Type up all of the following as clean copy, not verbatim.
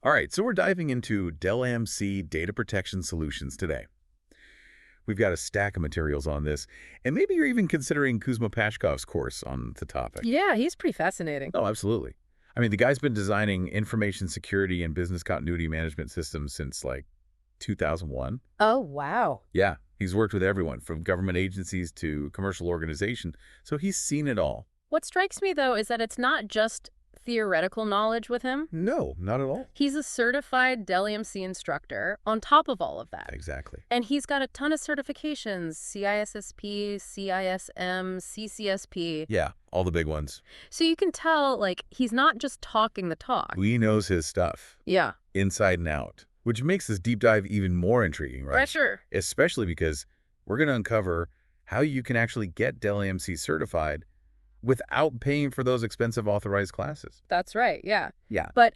All right, so we're diving into DellEMC data protection solutions today. We've got a stack of materials on this, and maybe you're even considering Kuzma Pashkov's course on the topic. Yeah, he's pretty fascinating. Oh, absolutely. I mean, the guy's been designing information security and business continuity management systems since, like, 2001. Oh, wow. Yeah, he's worked with everyone from government agencies to commercial organizations, so he's seen it all. What strikes me, though, is that it's not just theoretical knowledge with him. No, not at all. He's a certified DellEMC instructor on top of all of that. Exactly. And he's got a ton of certifications, CISSP, CISM, CCSP. Yeah, all the big ones. So you can tell, like, he's not just talking the talk. He knows his stuff, Yeah. inside and out, which makes this deep dive even more intriguing, right? Sure. Especially because we're going to uncover how you can actually get DellEMC certified without paying for those expensive authorized classes. That's right, yeah. Yeah. But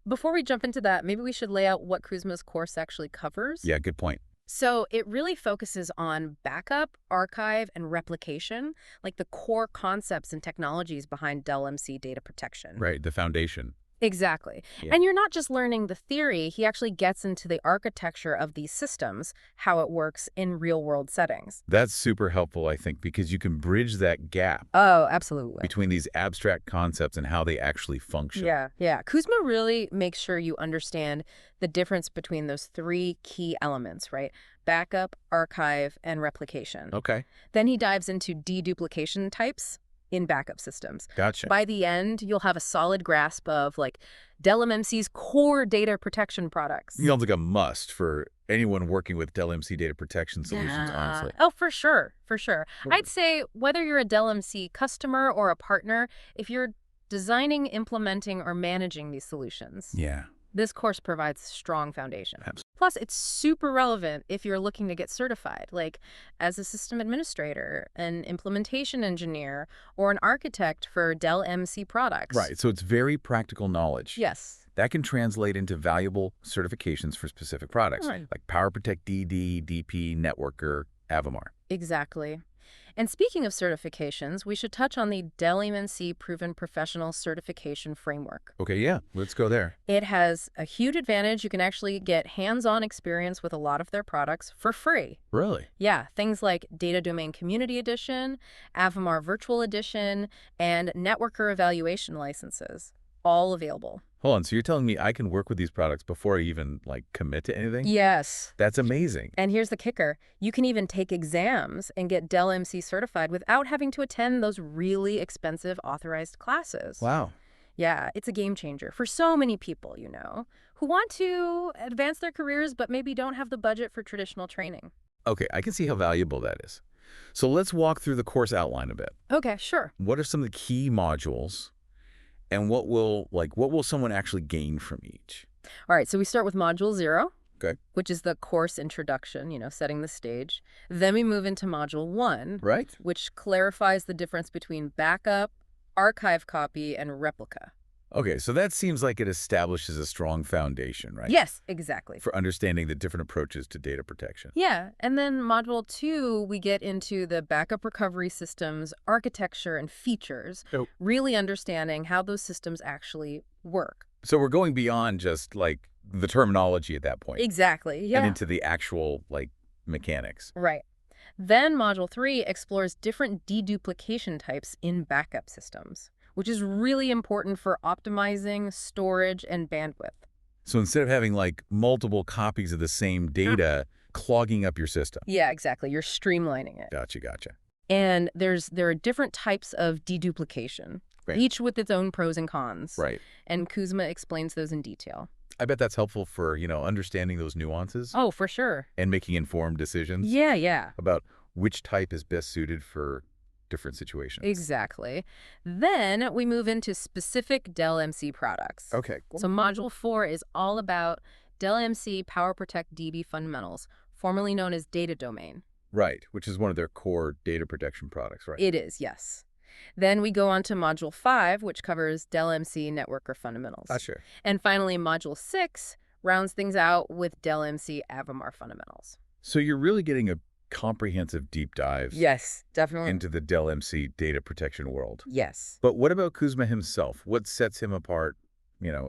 before we jump into that, maybe we should lay out what Kuzma's course actually covers. Yeah, good point. So it really focuses on backup, archive, and replication, like the core concepts and technologies behind DellEMC data protection. Right, the foundation. Exactly. Yeah. And you're not just learning the theory, he actually gets into the architecture of these systems, how it works in real-world settings. That's super helpful, I think, because you can bridge that gap Oh, absolutely. between these abstract concepts and how they actually function. Yeah. Kuzma really makes sure you understand the difference between those three key elements, right? Backup, archive, and replication. Okay, Then he dives into deduplication types in backup systems. gotcha. By the end, you'll have a solid grasp of, like, DellEMC's core data protection products. Sounds like a must for anyone working with DellEMC data protection solutions, honestly. Oh, for sure. I'd say whether you're a DellEMC customer or a partner, if you're designing, implementing, or managing these solutions, Yeah. this course provides a strong foundation. Absolutely. Plus, it's super relevant if you're looking to get certified, like as a system administrator, an implementation engineer, or an architect for DellEMC products. Right, so it's very practical knowledge. Yes. That can translate into valuable certifications for specific products, Right. like PowerProtect DD, DP, Networker, Avamar. Exactly. And speaking of certifications, we should touch on the DellEMC Proven Professional Certification Framework. Okay, yeah, let's go there. It has a huge advantage. You can actually get hands-on experience with a lot of their products for free. Really? Yeah, things like Data Domain Community Edition, Avamar Virtual Edition, and Networker Evaluation licenses, all available. Hold on, so you're telling me I can work with these products before I even, like, commit to anything? Yes. That's amazing. And here's the kicker. You can even take exams and get DellEMC certified without having to attend those really expensive authorized classes. Wow. Yeah, it's a game changer for so many people, who want to advance their careers but maybe don't have the budget for traditional training. Okay, I can see how valuable that is. So let's walk through the course outline a bit. Okay, sure. What are some of the key modules, and what will someone actually gain from each? All right, so we start with Module 0. Okay. Which is the course introduction, setting the stage. Then we move into Module 1, Right? which clarifies the difference between backup, archive copy, and replica. Okay, so that seems like it establishes a strong foundation, right? Yes, exactly. For understanding the different approaches to data protection. Yeah, and then Module 2, we get into the backup recovery systems, architecture, and features, Oh. really understanding how those systems actually work. So we're going beyond just, like, the terminology at that point. Exactly, yeah. And into the actual, like, mechanics. Right. Then Module 3 explores different deduplication types in backup systems, which is really important for optimizing storage and bandwidth. So instead of having, like, multiple copies of the same data clogging up your system. Yeah, exactly. You're streamlining it. Gotcha. And there are different types of deduplication, Right. each with its own pros and cons. Right. And Kuzma explains those in detail. I bet that's helpful for, understanding those nuances Oh, for sure. and making informed decisions Yeah. about which type is best suited for different situations. Exactly. Then we move into specific DellEMC products. Okay, cool. So Module 4 is all about DellEMC PowerProtect DB fundamentals, formerly known as Data Domain. Right, which is one of their core data protection products, right? It is, yes. Then we go on to Module 5, which covers DellEMC Networker fundamentals. Gotcha. And finally, Module 6 rounds things out with DellEMC Avamar fundamentals. So you're really getting a comprehensive deep dive Yes, definitely. into the DellEMC data protection world. Yes. But what about Kuzma himself? What sets him apart,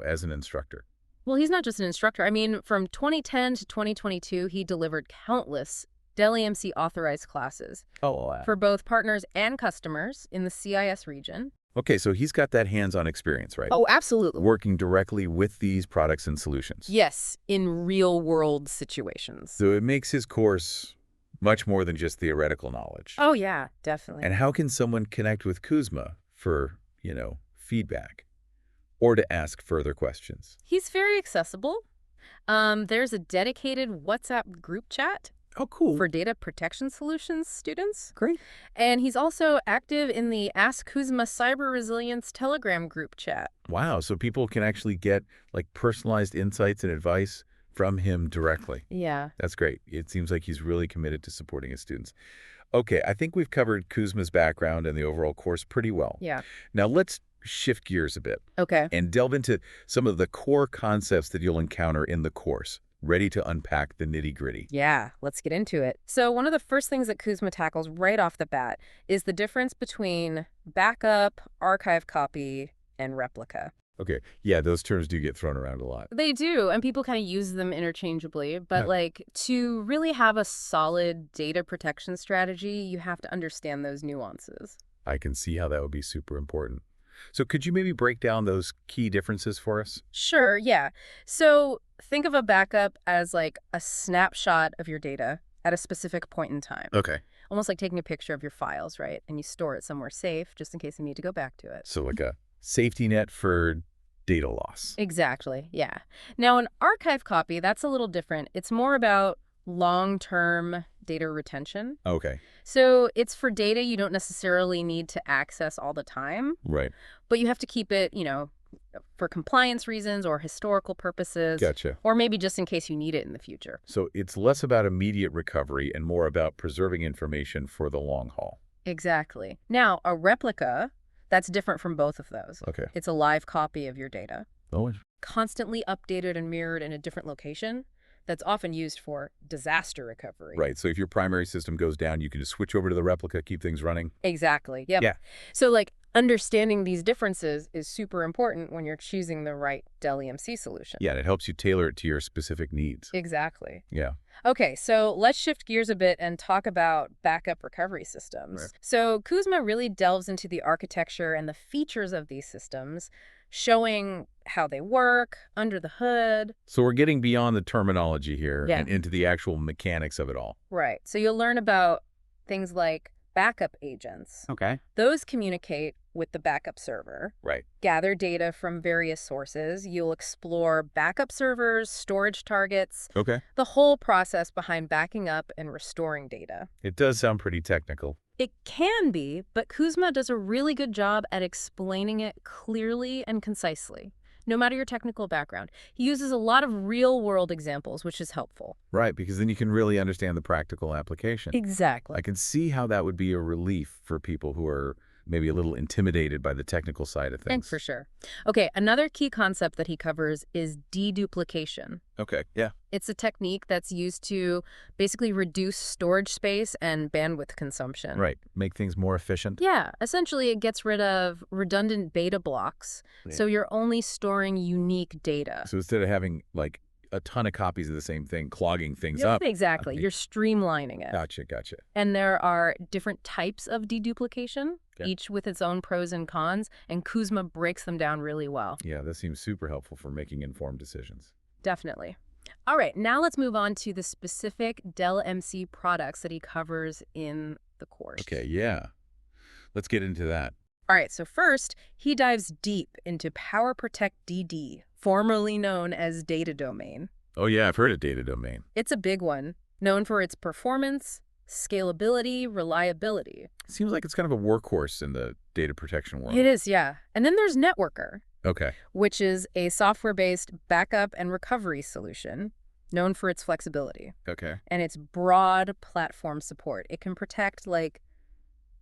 as an instructor? Well, he's not just an instructor. I mean, from 2010 to 2022, he delivered countless DellEMC authorized classes Oh, wow. for both partners and customers in the CIS region. Okay, so he's got that hands-on experience, right? Oh, absolutely. Working directly with these products and solutions. Yes, in real-world situations. So it makes his course much more than just theoretical knowledge. Oh, yeah, definitely. And how can someone connect with Kuzma for, feedback or to ask further questions? He's very accessible. There's a dedicated WhatsApp group chat Oh, cool. for data protection solutions students. Great. And he's also active in the Ask Kuzma Cyber Resilience Telegram group chat. Wow, so people can actually get personalized insights and advice from him directly. Yeah. That's great. It seems like he's really committed to supporting his students. Okay, I think we've covered Kuzma's background and the overall course pretty well. Yeah. Now let's shift gears a bit Okay. and delve into some of the core concepts that you'll encounter in the course, ready to unpack the nitty-gritty. Yeah, let's get into it. So one of the first things that Kuzma tackles right off the bat is the difference between backup, archive copy, and replica. Okay, yeah, those terms do get thrown around a lot. They do, and people kind of use them interchangeably. But Yeah. to really have a solid data protection strategy, you have to understand those nuances. I can see how that would be super important. So could you maybe break down those key differences for us? Sure, yeah. So think of a backup as like a snapshot of your data at a specific point in time. Okay. Almost like taking a picture of your files, right? And you store it somewhere safe just in case you need to go back to it. So like a safety net for data loss. Exactly, yeah. Now, an archive copy, that's a little different. It's more about long-term data retention. Okay. So it's for data you don't necessarily need to access all the time, Right. but you have to keep it, for compliance reasons or historical purposes, Gotcha. or maybe just in case you need it in the future. So it's less about immediate recovery and more about preserving information for the long haul. Exactly. Now, a replica, that's different from both of those. Okay. It's a live copy of your data, Oh, constantly updated and mirrored in a different location. That's often used for disaster recovery. right. So if your primary system goes down, you can just switch over to the replica, keep things running. Exactly. Yep. Yeah. So understanding these differences is super important when you're choosing the right DellEMC solution. Yeah, and it helps you tailor it to your specific needs. Exactly. Yeah. Okay, so let's shift gears a bit and talk about backup recovery systems. Right. So Kuzma really delves into the architecture and the features of these systems, showing how they work under the hood. So we're getting beyond the terminology here Yeah. and into the actual mechanics of it all. Right. So you'll learn about things like backup agents. Okay. Those communicate with the backup server, Right. gather data from various sources. You'll explore backup servers, storage targets, Okay. the whole process behind backing up and restoring data. It does sound pretty technical. It can be, but Kuzma does a really good job at explaining it clearly and concisely, no matter your technical background. He uses a lot of real-world examples, which is helpful. Right, because then you can really understand the practical application. Exactly. I can see how that would be a relief for people who are maybe a little intimidated by the technical side of And things. for sure. Okay, another key concept that he covers is deduplication. Okay, yeah. It's a technique that's used to basically reduce storage space and bandwidth consumption. Right, make things more efficient. Yeah, essentially it gets rid of redundant beta blocks, so you're only storing unique data. So instead of having a ton of copies of the same thing, clogging things Yep, up. exactly. Okay. You're streamlining it. Gotcha. And there are different types of deduplication, Okay. each with its own pros and cons, and Kuzma breaks them down really well. Yeah, that seems super helpful for making informed decisions. Definitely. All right, now let's move on to the specific DellEMC products that he covers in the course. Okay, yeah. Let's get into that. All right, so first, he dives deep into PowerProtect DD, formerly known as Data Domain. Oh yeah, I've heard of data domain. It's a big one, known for its performance, scalability, reliability. Seems like it's kind of a workhorse in the data protection world. It is, yeah. And then there's Networker, Okay. which is a software-based backup and recovery solution known for its flexibility Okay. and its broad platform support. It can protect,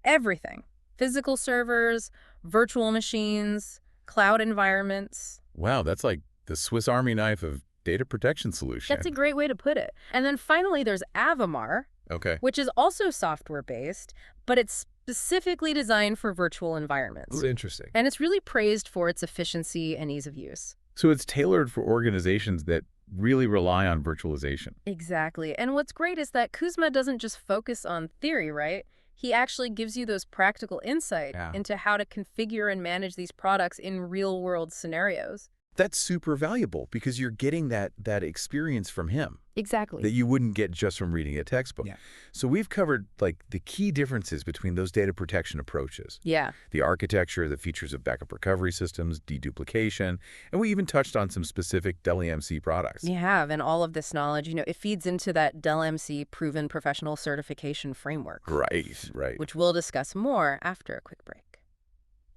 everything. Physical servers, virtual machines, cloud environments. Wow, that's like the Swiss Army knife of data protection solution. That's a great way to put it. And then finally, there's Avamar, Okay. which is also software-based, but it's specifically designed for virtual environments. Interesting. And it's really praised for its efficiency and ease of use. So it's tailored for organizations that really rely on virtualization. Exactly. And what's great is that Kuzma doesn't just focus on theory, right? He actually gives you those practical insight Yeah. into how to configure and manage these products in real-world scenarios. That's super valuable because you're getting that experience from him that Exactly. you wouldn't get just from reading a textbook. Yeah. So we've covered like the key differences between those data protection approaches. Yeah. The architecture, the features of backup recovery systems, deduplication, and we even touched on some specific DellEMC products. You have, and all of this knowledge, it feeds into that DellEMC Proven Professional Certification Framework, Right, right. which we'll discuss more after a quick break.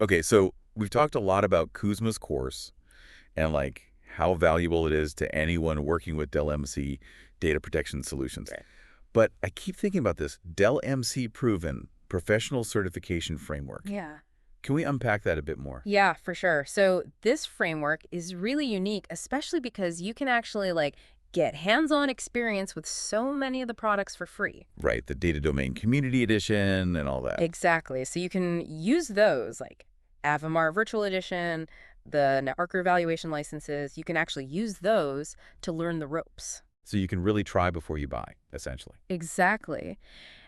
Okay, so we've talked a lot about Kuzma's course and like how valuable it is to anyone working with DellEMC data protection solutions. Right. But I keep thinking about this DellEMC Proven Professional Certification Framework. Yeah. Can we unpack that a bit more? Yeah, for sure. So this framework is really unique, especially because you can actually get hands-on experience with so many of the products for free. Right, the Data Domain Community Edition and all that. Exactly. So you can use those like Avamar Virtual Edition, the network evaluation licenses. You can actually use those to learn the ropes. So you can really try before you buy, essentially. Exactly.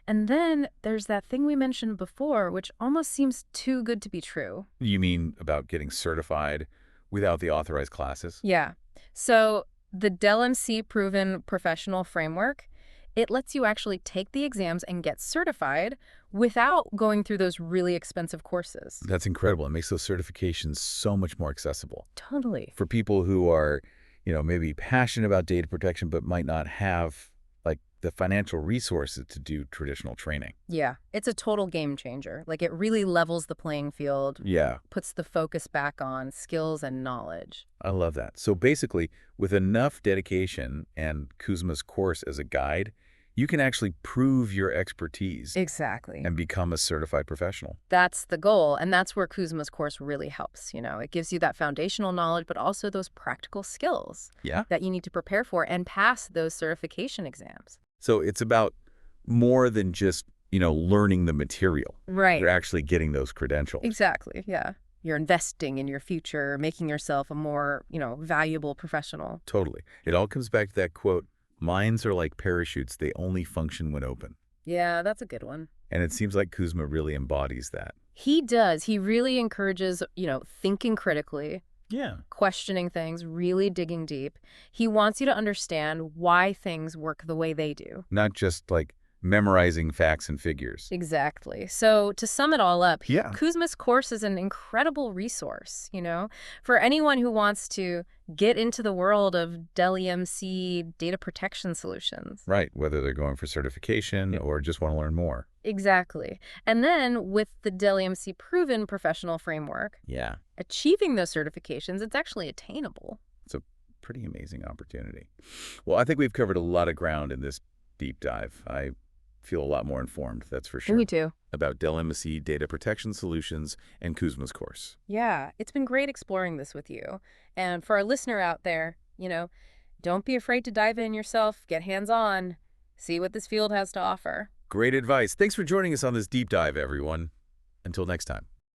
And then there's that thing we mentioned before, which almost seems too good to be true. You mean about getting certified without the authorized classes? Yeah. So the DellEMC Proven Professional Framework, it lets you actually take the exams and get certified without going through those really expensive courses. That's incredible. It makes those certifications so much more accessible. Totally. For people who are, maybe passionate about data protection but might not have like the financial resources to do traditional training. Yeah, it's a total game changer. It really levels the playing field, Yeah, puts the focus back on skills and knowledge. I love that. So basically, with enough dedication and Kuzma's course as a guide, you can actually prove your expertise Exactly. and become a certified professional. That's the goal, and that's where Kuzma's course really helps. It gives you that foundational knowledge, but also those practical skills Yeah. that you need to prepare for and pass those certification exams. So it's about more than just, learning the material. Right. You're actually getting those credentials. Exactly, yeah. You're investing in your future, making yourself a more, valuable professional. Totally. It all comes back to that quote, minds are like parachutes, they only function when open. Yeah, that's a good one. And it seems like Kuzma really embodies that. He does. He really encourages, thinking critically, Yeah. questioning things, really digging deep. He wants you to understand why things work the way they do. Not just like memorizing facts and figures. Exactly. So to sum it all up, Yeah. Kuzma's course is an incredible resource, for anyone who wants to get into the world of DellEMC data protection solutions. Right, whether they're going for certification or just want to learn more. Exactly. And then with the DellEMC Proven Professional Framework, Yeah. achieving those certifications, it's actually attainable. It's a pretty amazing opportunity. Well, I think we've covered a lot of ground in this deep dive. I feel a lot more informed, that's for sure, Me too. about DellEMC data protection solutions and Kuzma's course. Yeah, it's been great exploring this with you. And for our listener out there, don't be afraid to dive in yourself, get hands-on, see what this field has to offer. Great advice. Thanks for joining us on this deep dive, everyone. Until next time.